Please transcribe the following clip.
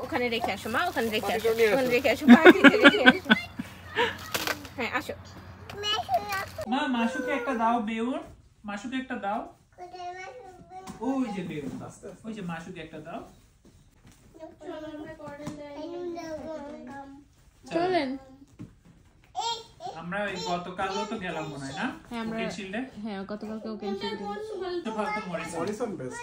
ওখানে রেখে আসো মা, ওখানে রেখে আসো, ওখানে রেখে আসো, বাড়িতে রেখে আসো। হ্যাঁ আসো মা, মাসুকে একটা দাও বেউন, মাসুকে একটা দাও। ওই যে বেউন, ওই যে মাসুকে একটা দাও। চলেন। আমরা ওই গতকালও তো গেলাম মনে হয় না, হ্যাঁ আমরা, ওকেন শিল্ডে। হ্যাঁ গতকালকে ওকে তো ভালো তো মরিসন বেস্ট।